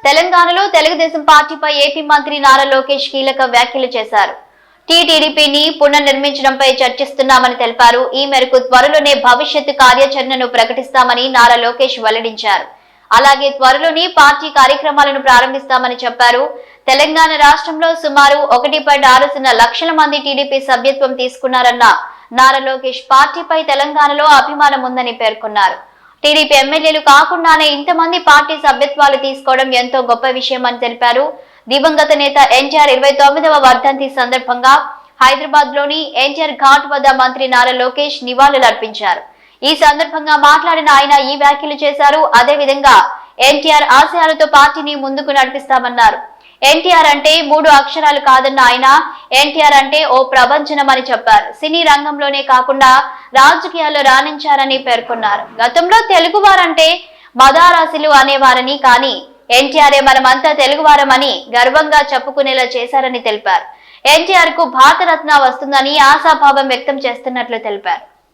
తెలంగాణలో తెలుగుదేశం పార్టీపై ఏపీ మంత్రి నారా లోకేష్ కీలక వ్యాఖ్యలు చేశారు. టీడీపీని పునర్నిర్మించడంపై చర్చిస్తున్నామని తెలిపారు. ఈ మేరకు త్వరలోనే భవిష్యత్తు కార్యాచరణను ప్రకటిస్తామని నారా లోకేష్ వెల్లడించారు. అలాగే త్వరలోనే పార్టీ కార్యక్రమాలను ప్రారంభిస్తామని చెప్పారు. తెలంగాణ రాష్ట్రంలో సుమారు 1.6 లక్షల మంది టీడీపీ సభ్యత్వం తీసుకున్నారన్న నారా లోకేష్ పార్టీపై తెలంగాణలో అభిమానం ఉందని పేర్కొన్నారు. టీడీపీ ఎమ్మెల్యేలు కాకుండానే ఇంతమంది పార్టీ సభ్యత్వాలు తీసుకోవడం ఎంతో గొప్ప విషయమని తెలిపారు. దివంగత నేత ఎన్టీఆర్ 29వ వర్ధంతి సందర్భంగా హైదరాబాద్ లోని ఎన్టీఆర్ ఘాట్ వద్ద మంత్రి నారా లోకేష్ నివాళులర్పించారు. ఈ సందర్భంగా మాట్లాడిన ఆయన ఈ వ్యాఖ్యలు చేశారు. అదేవిధంగా ఎన్టీఆర్ ఆశయాలతో పార్టీని ముందుకు నడిపిస్తామన్నారు. ఎన్టీఆర్ అంటే 3 అక్షరాలు కాదన్న ఆయన ఎన్టీఆర్ అంటే ఓ ప్రభంజనం అని చెప్పారు. సినీ రంగంలోనే కాకుండా రాజకీయాల్లో రాణించారని పేర్కొన్నారు. గతంలో తెలుగువారంటే మదారాశులు అనేవారని, కానీ ఎన్టీఆర్ఏ మనమంతా తెలుగువారమని గర్వంగా చెప్పుకునేలా చేశారని తెలిపారు. ఎన్టీఆర్ కు భారతరత్న వస్తుందని ఆశాభావం వ్యక్తం చేస్తున్నట్లు తెలిపారు.